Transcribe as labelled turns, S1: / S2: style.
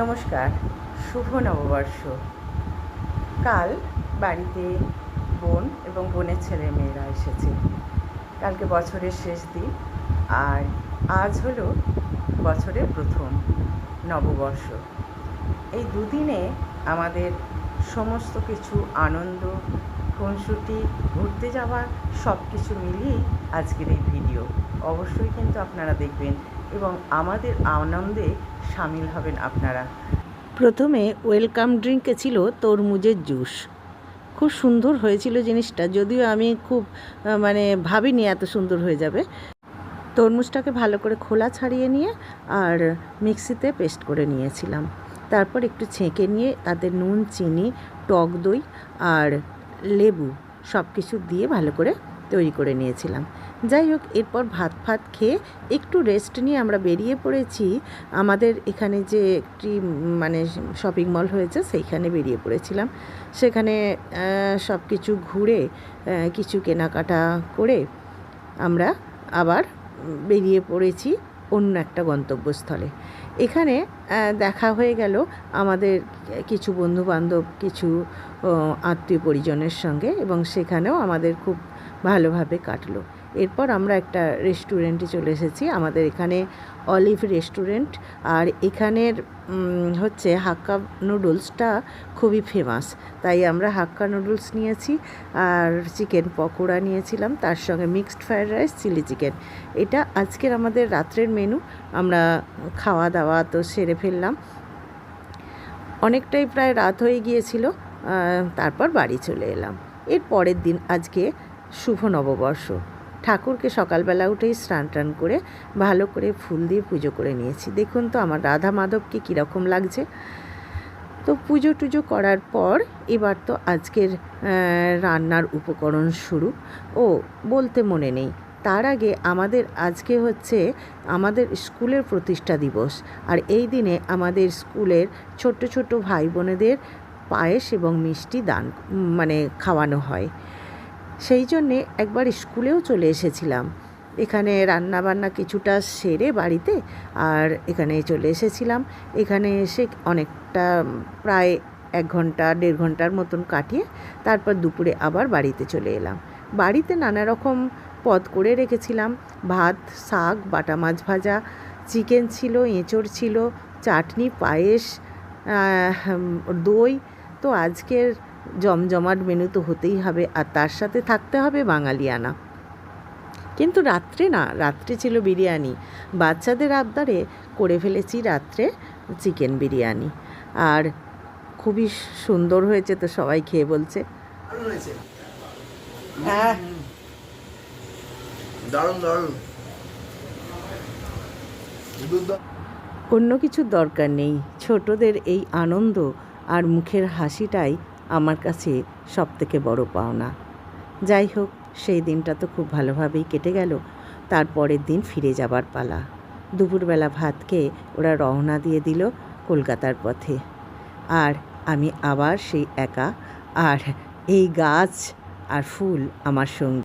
S1: নমস্কার, শুভ নববর্ষ। কাল বাড়িতে বোন এবং বোনের ছেলে মেয়েরা এসেছে। কালকে বছরের শেষ দিন, আর আজ হলো বছরের প্রথম নববর্ষ। এই দুদিনে আমাদের সমস্ত কিছু আনন্দ, খুনসুটি, ঘুরতে যাওয়া সব কিছু মিলিয়েই আজকের এই ভিডিও। অবশ্যই কিন্তু আপনারা দেখবেন এবং আমাদের আনন্দে সামিল হবেন আপনারা। প্রথমে ওয়েলকাম ড্রিঙ্কে ছিল তরমুজের জুস। খুব সুন্দর হয়েছিল জিনিসটা, যদিও আমি খুব ভাবিনি এত সুন্দর হয়ে যাবে। তরমুজটাকে ভালো করে খোলা ছাড়িয়ে নিয়ে আর মিক্সিতে পেস্ট করে নিয়েছিলাম। তারপর একটু ছেঁকে নিয়ে তাতে নুন, চিনি, টক দই আর লেবু সব কিছু দিয়ে ভালো করে তৈরি করে নিয়েছিলাম। যাই হোক, এরপর ভাত খেয়ে একটু রেস্ট নিয়ে আমরা বেরিয়ে পড়েছি। আমাদের এখানে যে একটি শপিং মল হয়েছে সেইখানে বেরিয়ে পড়েছিলাম। সেখানে সব কিছু ঘুরে কিছু কেনাকাটা করে আমরা আবার বেরিয়ে পড়েছি অন্য একটা গন্তব্যস্থলে। এখানে দেখা হয়ে গেল আমাদের কিছু বন্ধুবান্ধব, কিছু আত্মীয় পরিজনের সঙ্গে, এবং সেখানেও আমাদের খুব ভালোভাবে কাটলো। এরপর আমরা একটা রেস্টুরেন্টে চলে এসেছি। আমাদের এখানে অলিভ রেস্টুরেন্ট, আর এখানের হচ্ছে হাক্কা নুডলসটা খুবই ফেমাস। তাই আমরা হাক্কা নুডলস নিয়েছি আর চিকেন পকোড়া নিয়েছিলাম, তার সঙ্গে mixed fried rice, chilli chicken. এটা আজকের আমাদের রাত্রের মেনু। আমরা খাওয়া দাওয়া তো সেরে ফেললাম, অনেকটাই প্রায় রাত হয়ে গিয়েছিল। তারপর বাড়ি চলে এলাম। এর পরের দিন আজকে শুভ নববর্ষ। ঠাকুরকে সকালবেলা উঠেই স্নান টান করে ভালো করে ফুল দিয়ে পুজো করে নিয়েছি। দেখুন তো আমার রাধা মাধবকে কীরকম লাগছে। তো পুজো টুজো করার পর এবার তো আজকের রান্নার উপকরণ শুরু। বলতে মনে নেই, তার আগে আমাদের আজকে হচ্ছে আমাদের স্কুলের প্রতিষ্ঠা দিবস। আর এই দিনে আমাদের স্কুলের ছোট্ট ছোট্ট ভাই বোনেদের পায়েস এবং মিষ্টি দান খাওয়ানো হয়। সেই জন্যে একবার স্কুলেও চলে এসেছিলাম। এখানে রান্নাবান্না কিছুটা সেরে বাড়িতে আর এখানে চলে এসেছিলাম। এখানে এসে অনেকটা প্রায় 1 ঘন্টা 1.5 ঘন্টার মতন কাটিয়ে তারপর দুপুরে আবার বাড়িতে চলে এলাম। বাড়িতে নানা রকম পদ করে রেখেছিলাম: ভাত, শাক, বাটা মাছ ভাজা, চিকেন ছিল, এঁচোড় ছিল, চাটনি, পায়েস, দই। তো আজকের জমজমাট মেনু তো হতেই হবে, আর তার সাথে থাকতে হবে বাঙালিয়ানা। কিন্তু রাত্রে ছিল বিরিয়ানি। বাচ্চাদের আবদারে করে ফেলেছি রাত্রে চিকেন বিরিয়ানি, আর খুবই সুন্দর হয়েছে। তো সবাই খেয়ে বলছে হ্যাঁ, দারুণ দারুণ। অন্য কিছুর দরকার নেই, ছোটদের এই আনন্দ আর মুখের হাসিটাই আমার কাছে সবথেকে বড় পাওনা। যাই হোক, সেই দিনটা তো খুব ভালোভাবেই কেটে গেল। তারপরের দিন ফিরে যাবার পালা। দুপুরবেলা ভাত খেয়ে ওরা রওনা দিয়ে দিল কলকাতার পথে, আর আমি আবার সেই একা, আর এই গাছ আর ফুল আমার সঙ্গে।